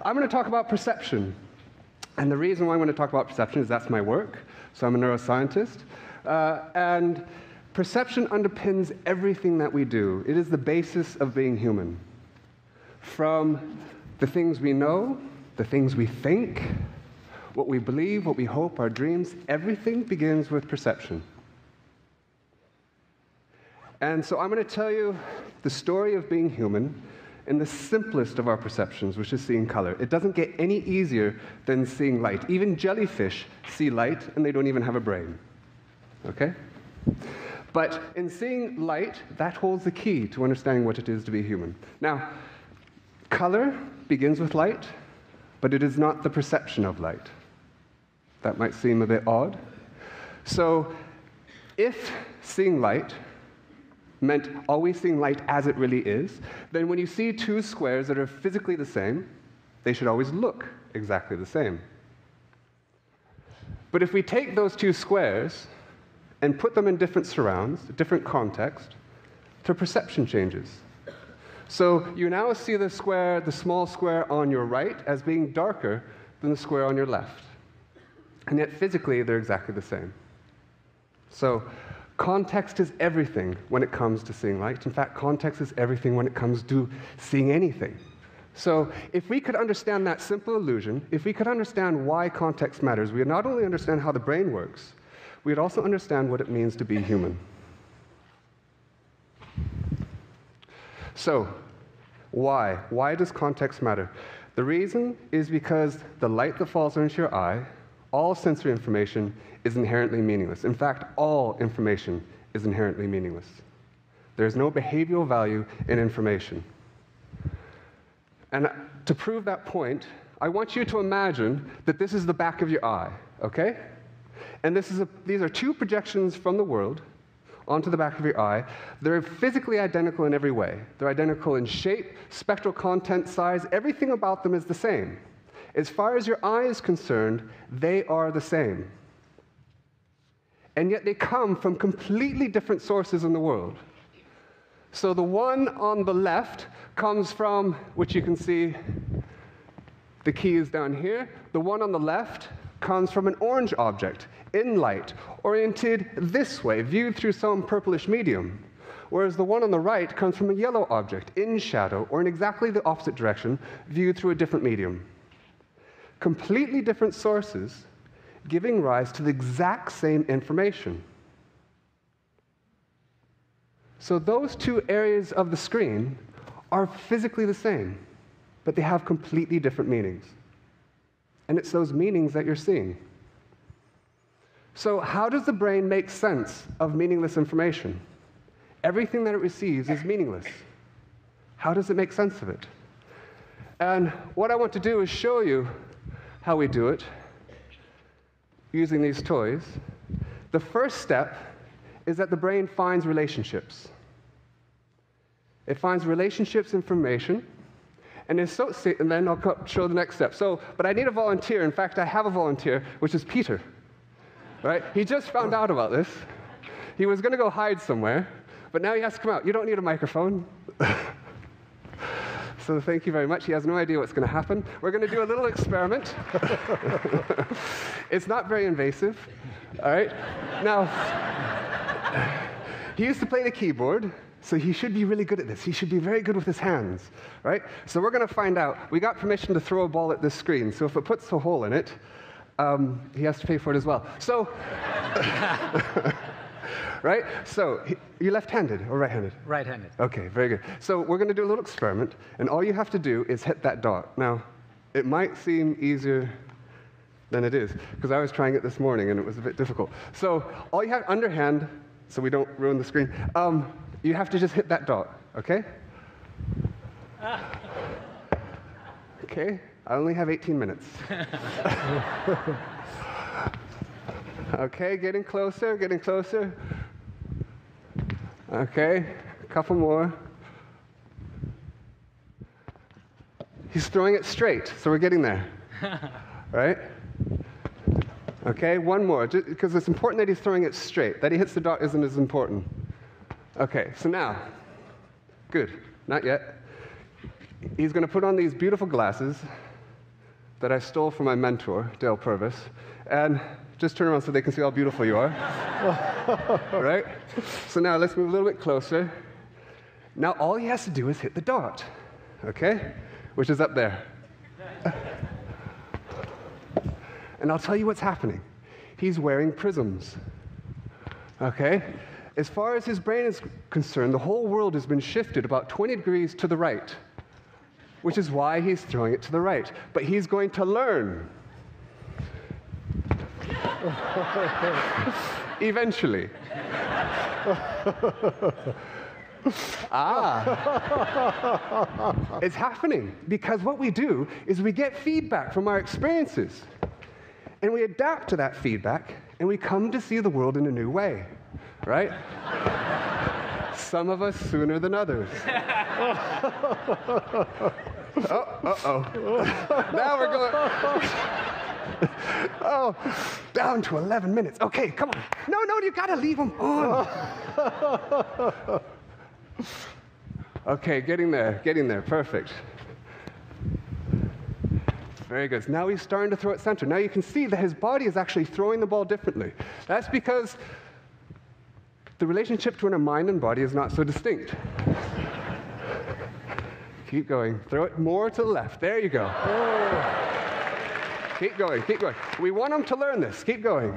I'm going to talk about perception. And the reason why I'm going to talk about perception is that's my work. So I'm a neuroscientist. And perception underpins everything that we do. It is the basis of being human. From the things we know, the things we think, what we believe, what we hope, our dreams, everything begins with perception. And so I'm going to tell you the story of being human in the simplest of our perceptions, which is seeing color. It doesn't get any easier than seeing light. Even jellyfish see light, and they don't even have a brain. Okay? But in seeing light, that holds the key to understanding what it is to be human. Now, color begins with light, but it is not the perception of light. That might seem a bit odd. So, if seeing light meant always seeing light as it really is, then when you see two squares that are physically the same, they should always look exactly the same. But if we take those two squares and put them in different surrounds, different context, their perception changes. So you now see the square, the small square on your right, as being darker than the square on your left. And yet physically, they're exactly the same. So context is everything when it comes to seeing light. In fact, context is everything when it comes to seeing anything. So if we could understand that simple illusion, if we could understand why context matters, we would not only understand how the brain works, we would also understand what it means to be human. So, why? Why does context matter? The reason is because the light that falls into your eye, all sensory information, is inherently meaningless. In fact, all information is inherently meaningless. There's no behavioral value in information. And to prove that point, I want you to imagine that this is the back of your eye, okay? And these are two projections from the world onto the back of your eye. They're physically identical in every way. They're identical in shape, spectral content, size. Everything about them is the same. As far as your eye is concerned, they are the same. And yet they come from completely different sources in the world. So the one on the left comes from, which you can see, the key is down here. The one on the left comes from an orange object in light, oriented this way, viewed through some purplish medium. Whereas the one on the right comes from a yellow object in shadow, or in exactly the opposite direction, viewed through a different medium. Completely different sources giving rise to the exact same information. So those two areas of the screen are physically the same, but they have completely different meanings. And it's those meanings that you're seeing. So how does the brain make sense of meaningless information? Everything that it receives is meaningless. How does it make sense of it? And what I want to do is show you how we do it using these toys. The first step is that the brain finds relationships. It finds relationships information, and then I'll show the next step. But I need a volunteer. In fact, I have a volunteer, which is Peter. Right? He just found out about this. He was going to go hide somewhere, but now he has to come out. You don't need a microphone. So thank you very much. He has no idea what's going to happen. We're going to do a little experiment. It's not very invasive. All right? Now, he used to play the keyboard, so he should be really good at this. He should be very good with his hands. Right? So we're going to find out. We got permission to throw a ball at this screen, so if it puts a hole in it, he has to pay for it as well. So, right? So, you're left-handed or right-handed? Right-handed. Okay, very good. So we're going to do a little experiment, and all you have to do is hit that dot. Now, it might seem easier than it is, because I was trying it this morning, and it was a bit difficult. So all you have underhand, so we don't ruin the screen, you have to just hit that dot, okay? Okay, I only have 18 minutes. Okay, getting closer, getting closer. Okay, a couple more. He's throwing it straight, so we're getting there. Right? Okay, one more, because it's important that he's throwing it straight. That he hits the dot isn't as important. Okay, so now, good, not yet. He's going to put on these beautiful glasses, that I stole from my mentor, Dale Purvis, and just turn around so they can see how beautiful you are. Right? So now let's move a little bit closer. Now all he has to do is hit the dot, okay? Which is up there. And I'll tell you what's happening. He's wearing prisms, okay? As far as his brain is concerned, the whole world has been shifted about 20 degrees to the right, which is why he's throwing it to the right. But he's going to learn. Eventually. It's happening because what we do is we get feedback from our experiences, and we adapt to that feedback, and we come to see the world in a new way, right? Some of us sooner than others. Now we're going. Oh, down to 11 minutes. Okay, come on. No, you gotta leave them on. Okay, getting there, perfect. Very good. Now he's starting to throw it center. Now you can see that his body is actually throwing the ball differently. That's because the relationship between our mind and body is not so distinct. Keep going. Throw it more to the left. There you go. Oh. Keep going. We want him to learn this. Keep going.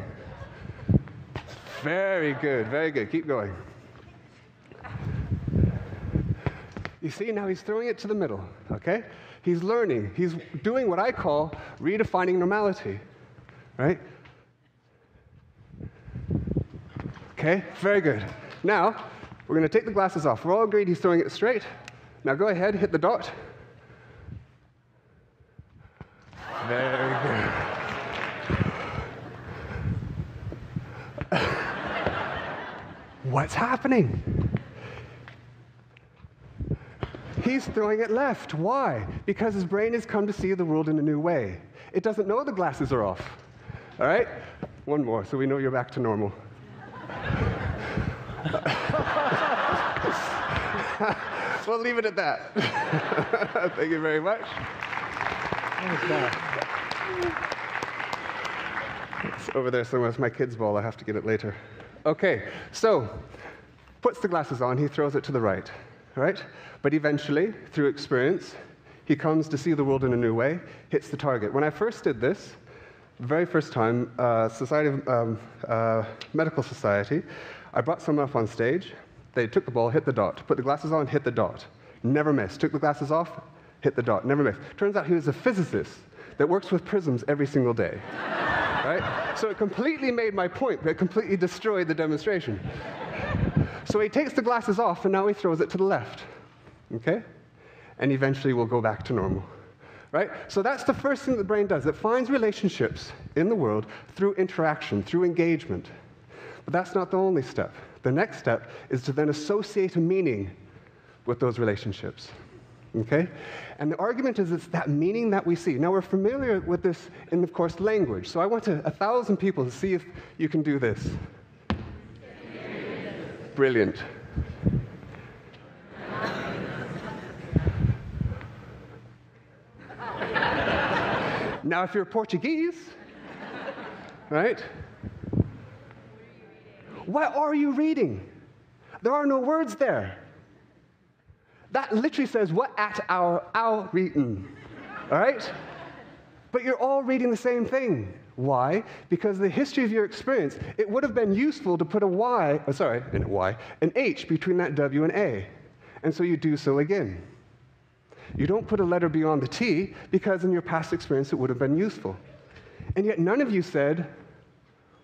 Very good. Keep going. You see, now he's throwing it to the middle, okay? He's learning. He's doing what I call redefining normality, right? Okay, very good. Now, we're going to take the glasses off. We're all agreed he's throwing it straight. Now go ahead, hit the dot. Very good. What's happening? He's throwing it left. Why? Because his brain has come to see the world in a new way. It doesn't know the glasses are off. All right? One more, so we know you're back to normal. We'll leave it at that. Thank you very much. It's over there somewhere. It's my kid's ball. I have to get it later. Okay, so puts the glasses on. He throws it to the right. Right? But eventually, through experience, he comes to see the world in a new way, hits the target. When I first did this, the very first time, Medical Society, I brought someone up on stage. They took the ball, hit the dot. Put the glasses on, hit the dot. Never missed. Took the glasses off, hit the dot. Never missed. Turns out he was a physicist that works with prisms every single day. Right? So it completely made my point, but it completely destroyed the demonstration. So he takes the glasses off, and now he throws it to the left, okay? And eventually we'll go back to normal, right? So that's the first thing the brain does. It finds relationships in the world through interaction, through engagement. But that's not the only step. The next step is to then associate a meaning with those relationships, okay? And the argument is it's that meaning that we see. Now, we're familiar with this in, of course, language. So I want 1,000 people to see if you can do this. Brilliant. Now, if you're Portuguese, right? What are you reading? There are no words there. That literally says, what at our reading, all right? But you're all reading the same thing. Why? Because the history of your experience, it would have been useful to put an H between that W and A. And so you do so again. You don't put a letter beyond the T because in your past experience it would have been useful. And yet none of you said,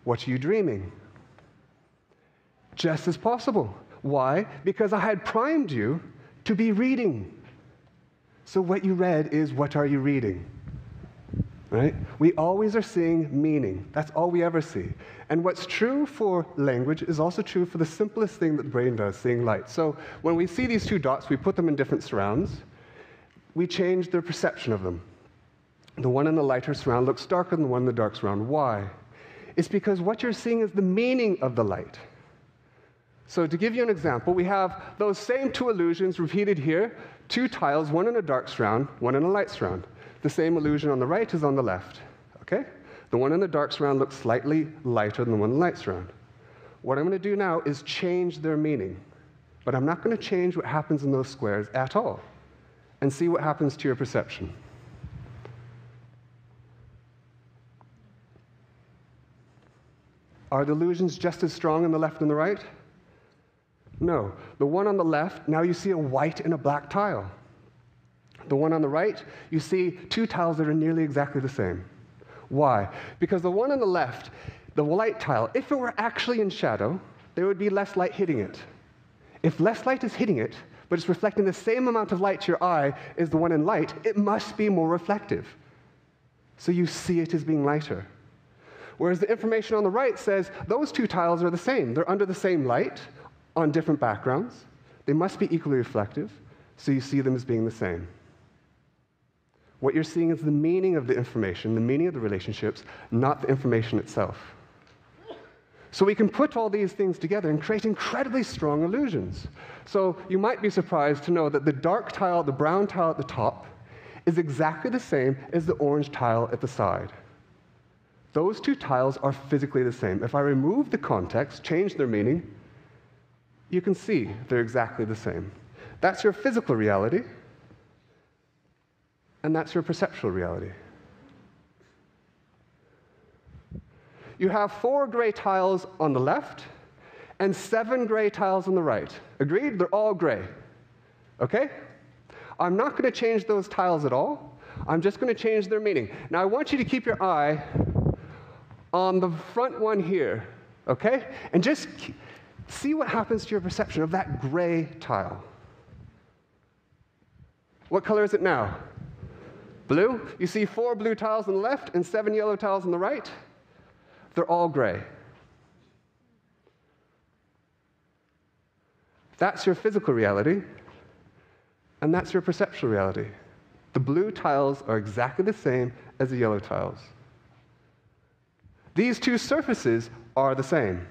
what are you dreaming? Just as possible. Why? Because I had primed you to be reading. So what you read is, what are you reading? Right? We always are seeing meaning. That's all we ever see. And what's true for language is also true for the simplest thing that the brain does, seeing light. So when we see these two dots, we put them in different surrounds. We change their perception of them. The one in the lighter surround looks darker than the one in the dark surround. Why? It's because what you're seeing is the meaning of the light. So to give you an example, we have those same two illusions repeated here, two tiles, one in a dark surround, one in a light surround. the same illusion on the right as on the left, okay? The one in the dark surround looks slightly lighter than the one in the light surround. What I'm going to do now is change their meaning, but I'm not going to change what happens in those squares at all, and see what happens to your perception. Are the illusions just as strong on the left and the right? No. The one on the left, now you see a white and a black tile. The one on the right, you see two tiles that are nearly exactly the same. Why? Because the one on the left, the light tile, if it were actually in shadow, there would be less light hitting it. If less light is hitting it, but it's reflecting the same amount of light to your eye as the one in light, it must be more reflective. So you see it as being lighter. Whereas the information on the right says those two tiles are the same. They're under the same light on different backgrounds. They must be equally reflective, so you see them as being the same. What you're seeing is the meaning of the information, the meaning of the relationships, not the information itself. So we can put all these things together and create incredibly strong illusions. So you might be surprised to know that the dark tile, the brown tile at the top, is exactly the same as the orange tile at the side. Those two tiles are physically the same. If I remove the context, change their meaning, you can see they're exactly the same. That's your physical reality, and that's your perceptual reality. You have 4 gray tiles on the left and 7 gray tiles on the right. Agreed? They're all gray. Okay? I'm not going to change those tiles at all. I'm just going to change their meaning. Now, I want you to keep your eye on the front one here, okay? And just see what happens to your perception of that gray tile. What color is it now? Blue? You see 4 blue tiles on the left and 7 yellow tiles on the right? They're all gray. That's your physical reality, and that's your perceptual reality. The blue tiles are exactly the same as the yellow tiles. These two surfaces are the same.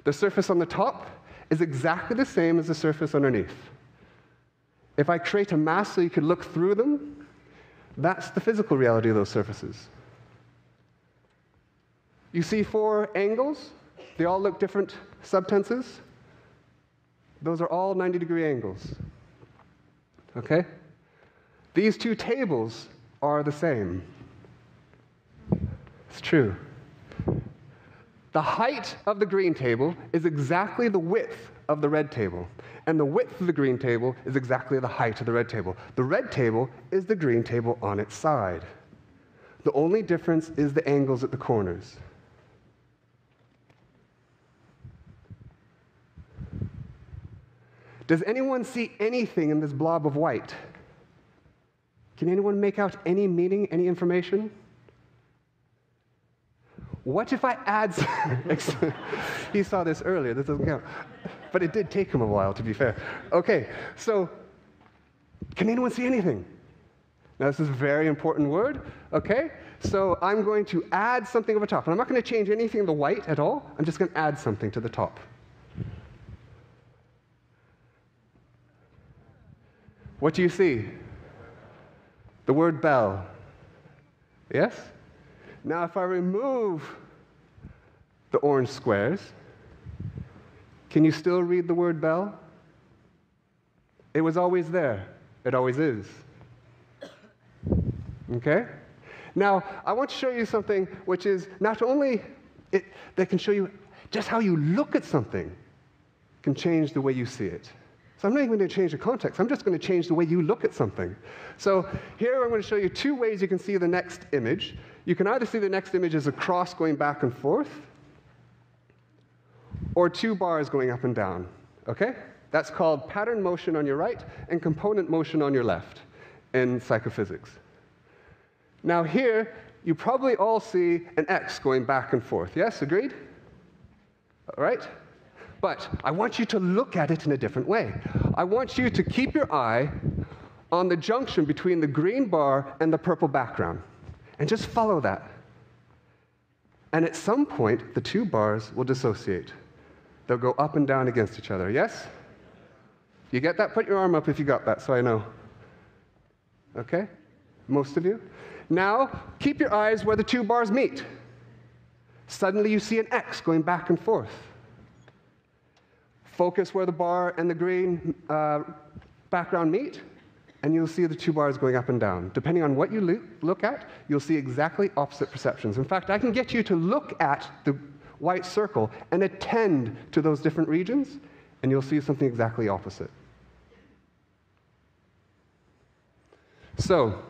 The surface on the top is exactly the same as the surface underneath. If I create a mask so you could look through them, that's the physical reality of those surfaces. You see 4 angles? They all look different subtenses. Those are all 90-degree angles. Okay? These 2 tables are the same. It's true. The height of the green table is exactly the width of the red table, and the width of the green table is exactly the height of the red table. The red table is the green table on its side. The only difference is the angles at the corners. Does anyone see anything in this blob of white? Can anyone make out any meaning, any information? What if I add... He saw this earlier, this doesn't count. But it did take him a while, to be fair. Okay, so can anyone see anything? Now, this is a very important word, okay? So I'm going to add something over top. And I'm not going to change anything in the white at all. I'm just going to add something to the top. What do you see? The word bell. Yes? Now, if I remove the orange squares, can you still read the word bell? It was always there. It always is. Okay? Now, I want to show you something which is not only that can show you just how you look at something can change the way you see it. So I'm not even going to change the context. I'm just going to change the way you look at something. So here I'm going to show you 2 ways you can see the next image. You can either see the next image as a cross going back and forth, or 2 bars going up and down. Okay? That's called pattern motion on your right and component motion on your left in psychophysics. Now here, you probably all see an X going back and forth. Yes? Agreed? All right? But I want you to look at it in a different way. I want you to keep your eye on the junction between the green bar and the purple background, and just follow that. And at some point, the 2 bars will dissociate. They'll go up and down against each other. Yes? You get that? Put your arm up if you got that, so I know. Okay? most of you. Now, keep your eyes where the two bars meet. Suddenly you see an X going back and forth. Focus where the bar and the green background meet, and you'll see the two bars going up and down. Depending on what you look at, you'll see exactly opposite perceptions. In fact, I can get you to look at the white circle and attend to those different regions, and you'll see something exactly opposite. So,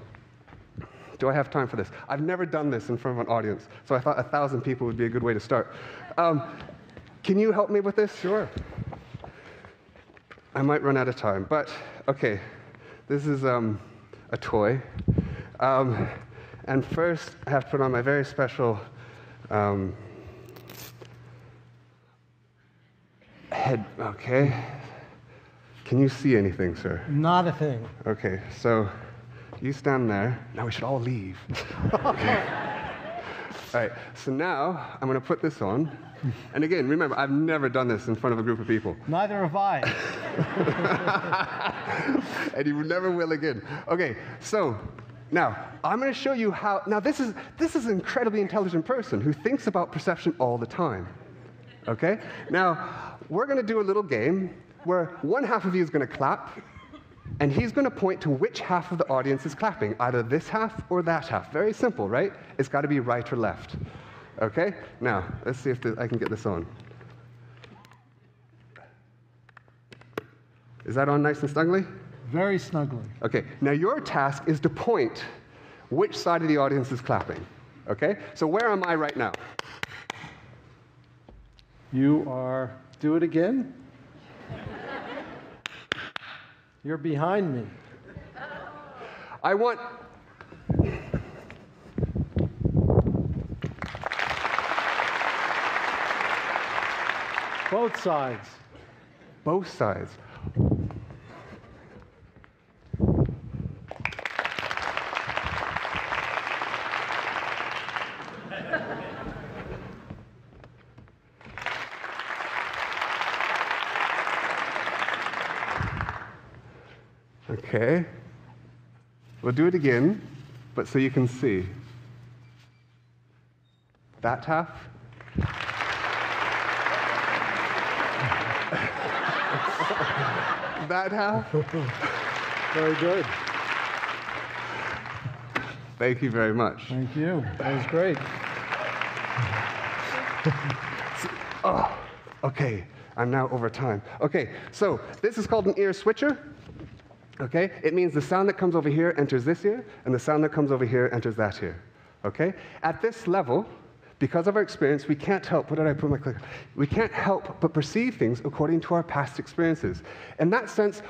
do I have time for this? I've never done this in front of an audience, so I thought 1,000 people would be a good way to start. Can you help me with this? Sure. I might run out of time, but okay. This is a toy. And first, I have to put on my very special head. Okay. Can you see anything, sir? Not a thing. Okay, so you stand there. Now we should all leave. Okay. All right, so now I'm going to put this on. And again, remember, I've never done this in front of a group of people. Neither have I. And you never will again. Okay, so now I'm going to show you how. Now this is an incredibly intelligent person who thinks about perception all the time. Okay? Now we're going to do a little game where one half of you is going to clap, and he's going to point to which half of the audience is clapping, either this half or that half. Very simple, right? It's got to be right or left. Okay? Now, let's see if I can get this on. Is that on nice and snugly? Very snugly. Okay. Now, your task is to point which side of the audience is clapping. Okay? So where am I right now? You are... Do it again. You're behind me. I want... Both sides. Both sides. Okay. We'll do it again, but so you can see. That half. That half. Very good. Thank you very much. Thank you. That was great. Oh, okay. I'm now over time. Okay, so this is called an ear switcher. Okay? It means the sound that comes over here enters this ear, and the sound that comes over here enters that ear. Okay? At this level, because of our experience, we can't help, what did I put my clicker? We can't help but perceive things according to our past experiences. In that sense,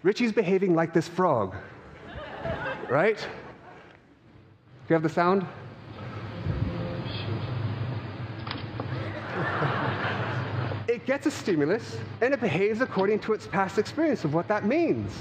Richie's behaving like this frog. Right? Do you have the sound? It gets a stimulus, and it behaves according to its past experience of what that means.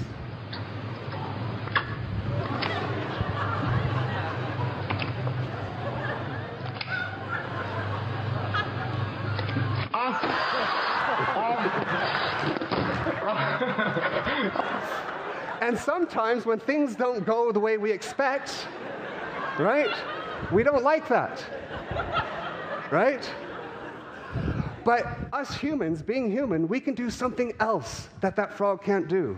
And sometimes when things don't go the way we expect, right, we don't like that, right? But us humans, being human, we can do something else that frog can't do.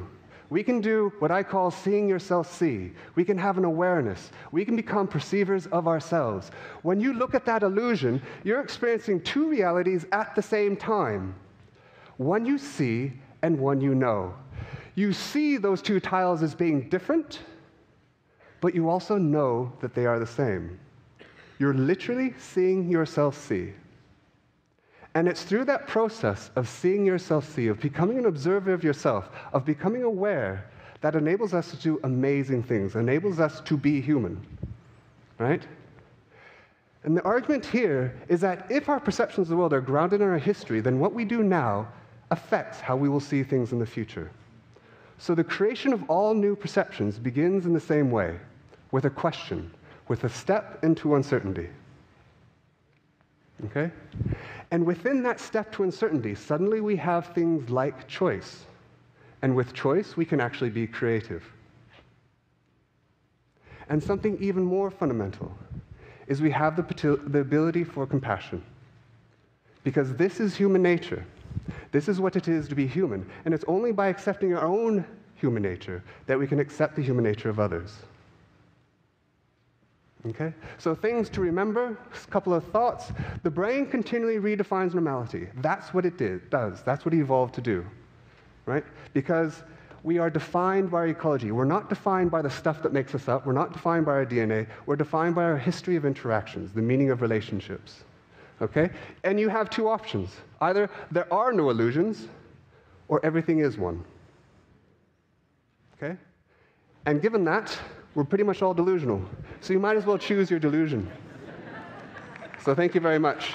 We can do what I call seeing yourself see. We can have an awareness. We can become perceivers of ourselves. When you look at that illusion, you're experiencing two realities at the same time. One you see and one you know. You see those two tiles as being different, but you also know that they are the same. You're literally seeing yourself see. And it's through that process of seeing yourself see, of becoming an observer of yourself, of becoming aware, that enables us to do amazing things, enables us to be human, right? And the argument here is that if our perceptions of the world are grounded in our history, then what we do now affects how we will see things in the future. So the creation of all new perceptions begins in the same way, with a question, with a step into uncertainty. Okay? And within that step to uncertainty, suddenly we have things like choice. And with choice, we can actually be creative. And something even more fundamental is we have the ability for compassion. Because this is human nature. This is what it is to be human. And it's only by accepting our own human nature that we can accept the human nature of others. Okay? So things to remember, a couple of thoughts. The brain continually redefines normality. That's what it does. That's what it evolved to do. Right? Because we are defined by our ecology. We're not defined by the stuff that makes us up. We're not defined by our DNA. We're defined by our history of interactions, the meaning of relationships. Okay? And you have two options. Either there are no illusions, or everything is one. Okay? And given that, we're pretty much all delusional. So you might as well choose your delusion. So thank you very much.